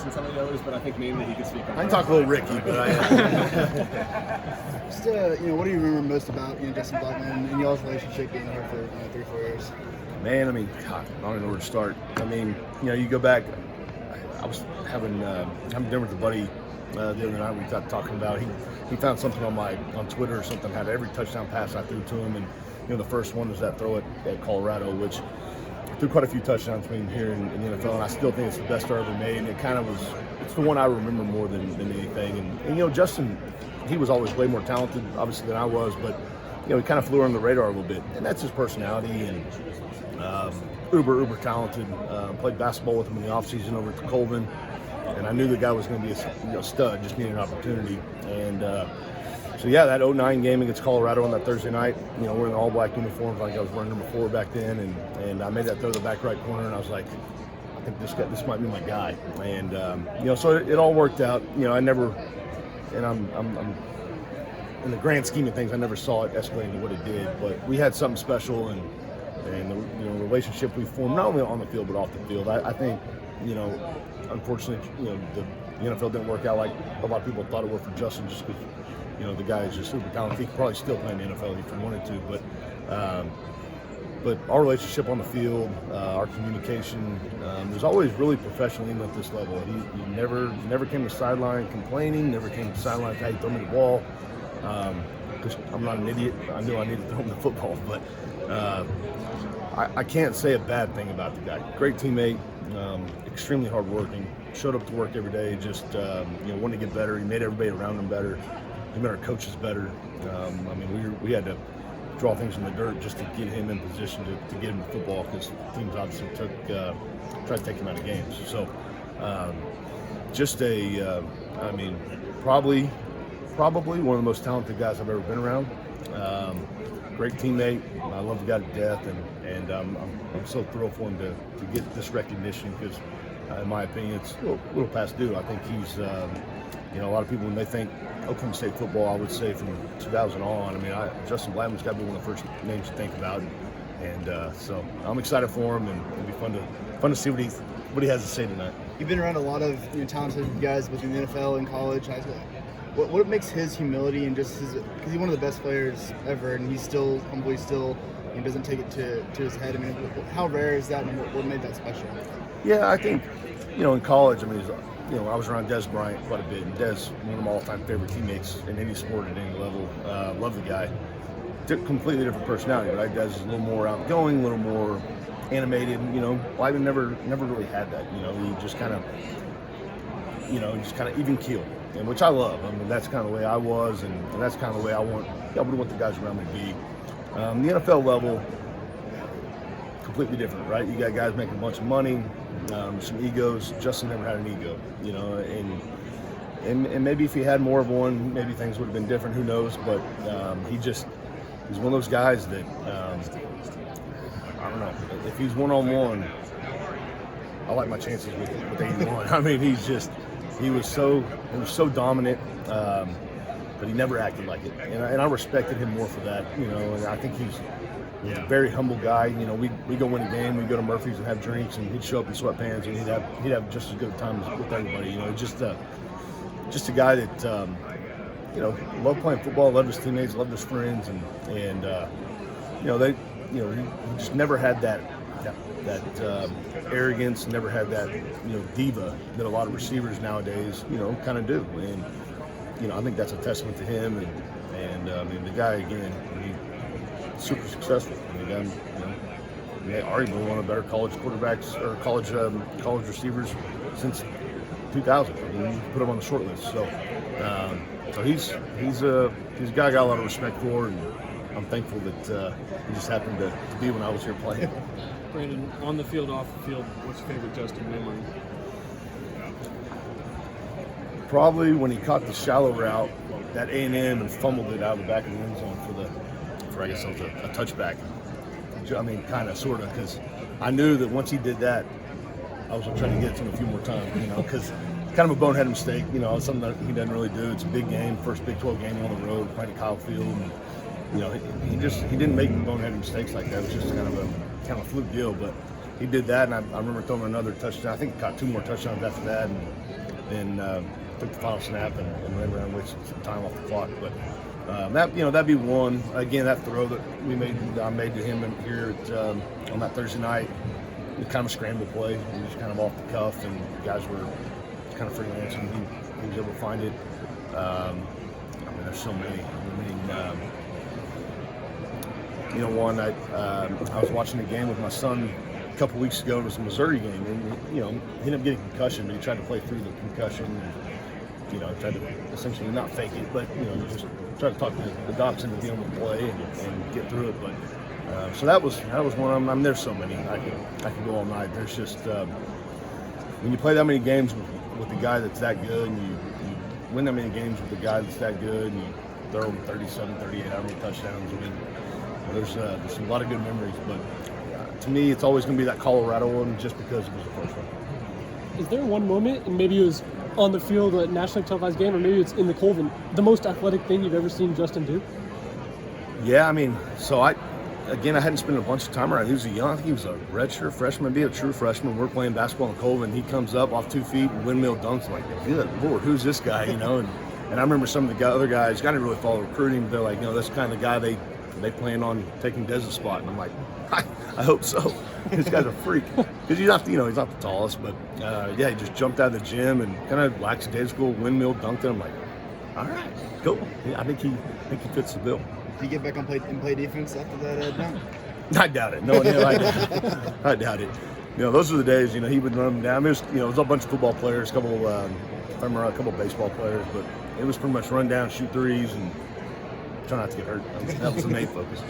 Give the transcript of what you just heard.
and some of the others, but I think mainly he could speak on. I can talk a little Ricky, but Just, what do you remember most about Justin Blackmon and y'all's relationship being here for 3-4 years? Man, I mean, God, I don't even know where to start. I mean, you go back. I was having dinner with a buddy the other night. We got talking about he found something on Twitter or something, had every touchdown pass I threw to him, and the first one was that throw at Colorado, which threw quite a few touchdowns between here and the NFL, and I still think it's the best throw ever made. And it's the one I remember more than anything. And Justin, he was always way more talented, obviously, than I was, but he kind of flew under the radar a little bit, and that's his personality. And uber talented. Played basketball with him in the offseason over at Colvin, and I knew the guy was going to be a stud, just needed an opportunity. And so yeah, that 2009 game against Colorado on that Thursday night, we're in all-black uniforms, like I was wearing number 4 back then, and I made that throw to the back right corner, and I was like, I think this might be my guy. And so it all worked out. I never, and I'm in the grand scheme of things, I never saw it escalating to what it did, but we had something special, and the relationship we formed, not only on the field but off the field. I think, unfortunately, the NFL didn't work out like a lot of people thought it would for Justin, just because the guy is just super talented. He could probably still play in the NFL if he wanted to, but our relationship on the field, our communication, was always really professional even at this level. He never came to sideline complaining, never came to sideline, hey, throw me the ball. Because I'm not an idiot. I knew I needed to throw him the football, but I can't say a bad thing about the guy. Great teammate, extremely hardworking, showed up to work every day, just wanted to get better. He made everybody around him better. He made our coaches better. We had to draw things from the dirt just to get him in position to get him the football, because teams obviously tried to take him out of games. So probably one of the most talented guys I've ever been around. Great teammate. I love the guy to death, and I'm so thrilled for him to get this recognition, because, in my opinion, it's a little past due. I think he's, a lot of people, when they think Oklahoma State football, I would say from 2000 on. Justin Blackmon's got to be one of the first names to think about, and so I'm excited for him, and it'll be fun to see what he has to say tonight. You've been around a lot of talented guys within the NFL and college, high school. What makes his humility and just because he's one of the best players ever, and he's still humbly doesn't take it to his head. How rare is that, and what made that special? Yeah, I think in college, I was around Des Bryant quite a bit, and Des, one of my all-time favorite teammates in any sport at any level. Love the guy. Completely different personality, right? Des is a little more outgoing, a little more animated. Blackmon never really had that. He just kind of even keeled. And which I love. That's kind of the way I was, and that's kind of the way I would want the guys around me to be. The NFL level, completely different, right? You got guys making a bunch of money, some egos. Justin never had an ego, and maybe if he had more of one, maybe things would have been different. Who knows? But he's one of those guys that I don't know. If he's one-on-one, I like my chances with 81. He was so dominant, but he never acted like it, and I respected him more for that. And I think he's a very humble guy. We go win a game, we go to Murphy's and have drinks, and he'd show up in sweatpants, and he'd have just as good a time with everybody. Just a guy that loved playing football, loved his teammates, loved his friends, and he just never had that arrogance, never had that diva that a lot of receivers nowadays kind of do, and I think that's a testament to him, and the guy again, super successful. Arguably one of the better college quarterbacks or college receivers since 2000. You put him on the short list, so he's a guy I got a lot of respect for, and I'm thankful that he just happened to be when I was here playing. Brandon, on the field, off the field, what's your favorite Justin memory? Probably when he caught the shallow route, that A&M, and fumbled it out of the back of the end zone for I guess it was a touchback. Kind of, sort of, because I knew that once he did that, I was going to try to get it to him a few more times, because kind of a bonehead mistake, something that he doesn't really do. It's a big game, first Big 12 game on the road, playing at Kyle Field, and he didn't make bonehead mistakes like that. It was just kind of a fluke deal, but he did that, and I remember throwing another touchdown. I think he caught 2 more touchdowns after that, and then took the final snap and ran around with some time off the clock. But that'd be one. Again, that throw that I made to him here on that Thursday night, it was kind of a scramble play. It was kind of off the cuff, and the guys were kind of freelancing. He was able to find it. There's so many. One night I was watching a game with my son a couple weeks ago. It was a Missouri game, and he ended up getting a concussion, but he tried to play through the concussion. And, tried to essentially not fake it, but just try to talk the docs into being able to play and get through it. But so that was one. There's so many. I could go all night. There's just when you play that many games with a guy that's that good, and you win that many games with a guy that's that good, and you throw him 37, 38, how many touchdowns. There's a lot of good memories, but to me, it's always going to be that Colorado one, just because it was the first one. Is there one moment, and maybe it was on the field, a nationally televised game, or maybe it's in the Colvin, the most athletic thing you've ever seen Justin do? Yeah, I hadn't spent a bunch of time around. He was I think he was a redshirt freshman, maybe a true freshman. We're playing basketball in Colvin. He comes up off 2 feet and windmill dunks. I'm like, good Lord, who's this guy? And I remember some of the other guys, I didn't really follow recruiting, but they're like, that's kind of the guy they plan on taking Dez's spot. And I'm like, I hope so. This guy's a freak. Because he's not the tallest, but he just jumped out of the gym and kind of lackadaisical windmill dunked it. I'm like, all right, cool. Yeah, I think he fits the bill. Did he get back on play defense after that dunk? I doubt it. No, I doubt it. Those were the days. He would run them down. It was a bunch of football players, a couple of baseball players, but it was pretty much run down, shoot threes, and try not to get hurt. That was the main focus.